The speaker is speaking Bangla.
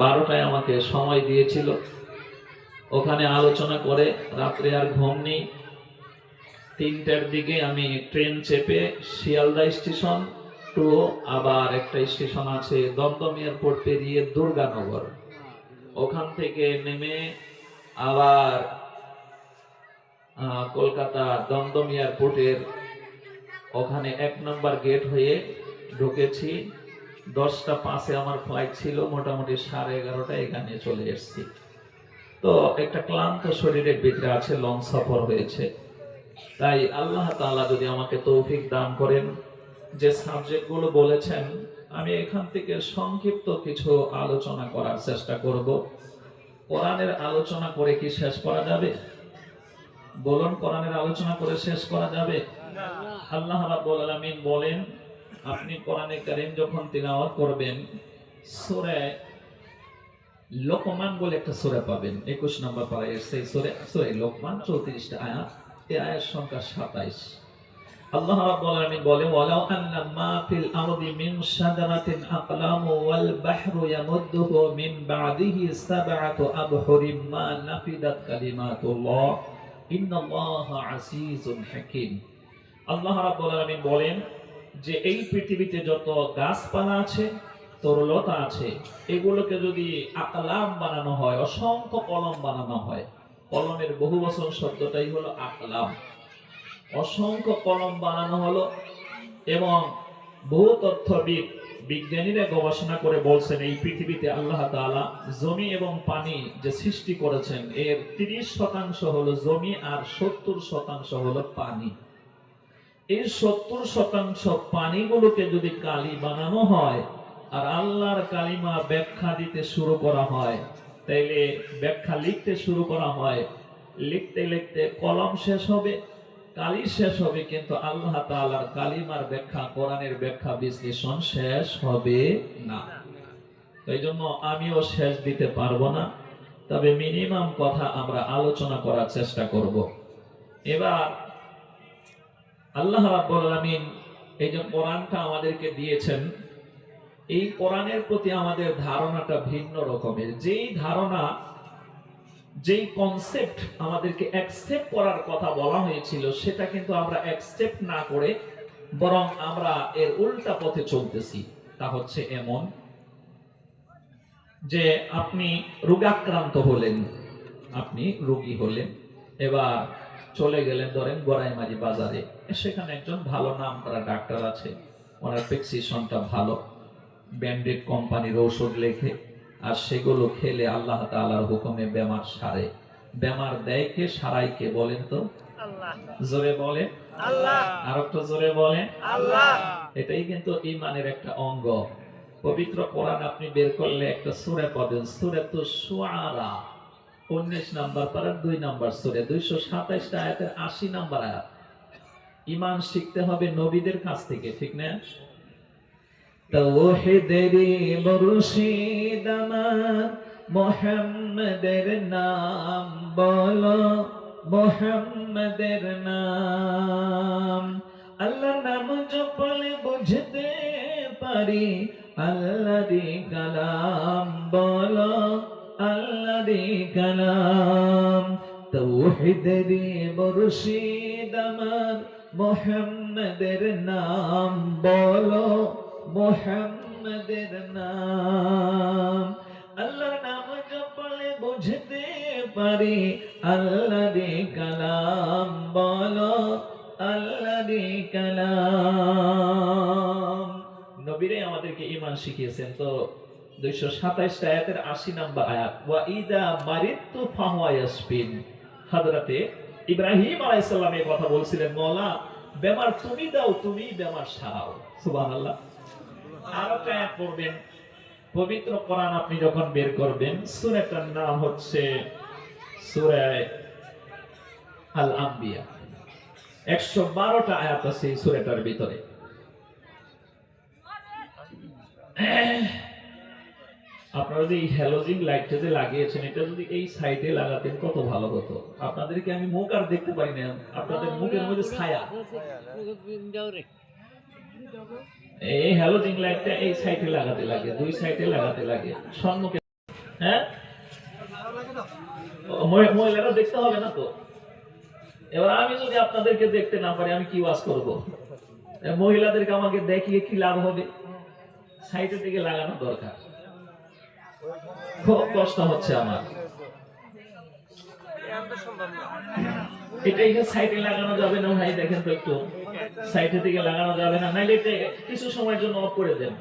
12টায় আমাকে সময় দিয়েছিল, ওখানে আলোচনা করে রাত্রে আর ঘুম নেই। 3টার দিকে আমি ট্রেন চেপে শিয়ালদা স্টেশন টু আবার একটা স্টেশন আছে দমদম এয়ারপোর্ট পেরিয়ে দুর্গানগর, ওখান থেকে নেমে আবার কলকাতা দমদম এয়ারপোর্টের ওখানে 1 নম্বর গেট হয়ে ঢুকেছি। 10টা 5-এ আমার ফ্লাইট ছিল, মোটামুটি 11:30টায় এখানে চলে এসেছি। তো একটা ক্লান্ত শরীরের ভিতরে আছে, লং সফর হয়েছে। তাই আল্লাহ তাআলা যদি আমাকে তৌফিক দান করেন, যে সাবজেক্টগুলো বলেছেন আমি এখান থেকে সংক্ষিপ্ত কিছু আলোচনা করার চেষ্টা করব। কোরআনের আলোচনা করে কি শেষ করা যাবে? বলুন, কোরআনের আলোচনা করে শেষ করা যাবে? আল্লাহ রাব্বুল আলামিন বলেন, আপনি কোরআনে কারীম যখন তিলাওয়াত করবেন, সূরা লোকমান বলে একটা সূরা পাবেন, 21 নম্বর পারায় সেই সূরা লোকমান 34টা আয়াত, এই আয়াত সংখ্যা 27। আল্লাহ রাব্বুল আলামিন বলে, ওয়ালাউ আন্না মা ফিল আরদি মিন শাজারাতিন আকলামু ওয়াল বাহরু ইয়ামুদ্দুহু মিন বা'দিহি সাব'আতু আবহুরিম মা নাফিদাত কালিমাতুল্লাহ ইন্নাল্লাহা আসীজুন হাকীম। আল্লাহ রাব্বুল আলামিন বলেন যে এই পৃথিবীতে যত গাছপালা আছে, তরলতা আছে, এগুলোকে যদি আকলাম বানানো হয়, অসংখ্য কলম বানানো হয়, কলমের বহুবচন শব্দটাই হলো আকলাম, অসংখ্য কলম বানানো হলো, এবং বহু তথ্যবিদ বিজ্ঞানীরা গবেষণা করে বলছেন এই পৃথিবীতে আল্লাহ তাআলা জমি এবং পানি যে সৃষ্টি করেছেন, এর 30% হলো জমি আর 70% হলো পানি। এই 70% পানিগুলোকে যদি কালি বানানো হয় আর আল্লাহর কালিমা ব্যাখ্যা দিতে শুরু করা হয়, তাইলে ব্যাখ্যা লিখতে শুরু করা হয়, লিখতে লিখতে কলম শেষ হবে, কালি শেষ হবে, কিন্তু আল্লাহ তাআলার কালিমার ব্যাখ্যা, কোরআনের ব্যাখ্যা বিশ্লেষণ শেষ হবে না। এই জন্য আমিও শেষ দিতে পারবো না, তবে মিনিমাম কথা আমরা আলোচনা করার চেষ্টা করব। এবার আল্লাহ রাব্বুল আলামিন এই যে কোরআনটা আমাদেরকে দিয়েছেন, এই কোরআনের প্রতি আমাদের ধারণাটা ভিন্ন রকমের। যেই ধারণা, যেই কনসেপ্ট আমাদেরকে অ্যাকসেপ্ট করার কথা বলা হয়েছিল, সেটা কিন্তু আমরা অ্যাকসেপ্ট না করে বরং আমরা এর উল্টা পথে চলতেছি। তা হচ্ছে এমন যে আপনি রোগাক্রান্ত হলেন, আপনি রোগী হলেন, এবার চলে গেলেন ধরেন গড়াইমারি বাজারে, সেখানে একজন ভালো নাম করা ডাক্তার আছে, ওনার প্রেসক্রিপশনটা ভালো, ব্র্যান্ডেড কোম্পানির ঔষধ লেখে, আর সেগুলো খেলে আল্লাহ তাআলার হুকুমে বেমার সারে। বেমার দেয় কে, সারাই কে বলেন তো? আল্লাহ। জোরে বলে আল্লাহ, আর একটু জোরে বলেন আল্লাহ। এটাই কিন্তু ঈমানের একটা অঙ্গ। পবিত্র কোরআন আপনি বের করলে একটা সূরা পাবেন, সূরাতুশ শুআরা, 19 নম্বর পারার 2 নম্বর সূরা, 227টা আয়াতের 80 নম্বর আয়াত। ঈমান শিখতে হবে নবীদের কাছ থেকে, ঠিক না? তাওহীদেরই মুর্শিদ আমার মুহাম্মাদের নাম বলো, মুহাম্মাদের নাম। আল্লাহর নাম জপলে বুঝতে পারি আল্লাহরই কালাম বলো, আল্লাহরই কালাম। তাওহীদেরই মুর্শিদ আমার মুহাম্মাদের নাম বলো, মুহাম্মাদের নাম। আল্লাহর নাম জপলে বুঝতে পারি আল্লাহরই কালাম বলো, আল্লাহরই কালাম। নবীরাই আমাদেরকে ঈমান শিখিয়েছেন। তো 227 আয়াতের 80 নম্বর আয়াত, ওয়া ইদা মারিতু ফাহুয়া ইয়াশফিন। হযরতে ইব্রাহিম আলাইহিস সালাম এই কথা বলছিলেন, মওলা বেমার তুমি দাও, তুমি বেমার সারাও। সুবহানাল্লাহ। আর একটা আয়াত পড়বেন, পবিত্র কোরআন আপনি যখন বের করবেন, সূরাটার নাম হচ্ছে সূরা আল আম্বিয়া। 112টা আয়াত আছে এই সূরাটার ভিতরে। আপনারা যে এই হ্যালোজিন লাইটটা যে লাগিয়েছেন, এটা যদি এই সাইডে লাগাতেন কত ভালো হতো। আপনাদেরকে আমি মুখ আর দেখতে পাই না, আপনাদের মুখের মধ্যে ছায়া। এই হ্যালোজিন লাইটটা এই সাইডে লাগাতে লাগে, দুই সাইডে লাগাতে লাগে, সম্মুখে। হ্যাঁ, মহিলারা দেখতে হবে না তো? এবার আমি যদি আপনাদেরকে দেখতে না পারি আমি কি ওয়াজ করব? মহিলাদেরকে আমাকে দেখিয়ে কি লাভ হবে? সাইডের দিকে লাগানো দরকার। খুব কষ্ট হচ্ছে আমার। এটা সাইডে লাগানো যাবে না ভাই, দেখেন তো একটু সাইডের দিকে লাগানো যাবে না, নাইলে কিছু সময়ের জন্য অফ করে দেন।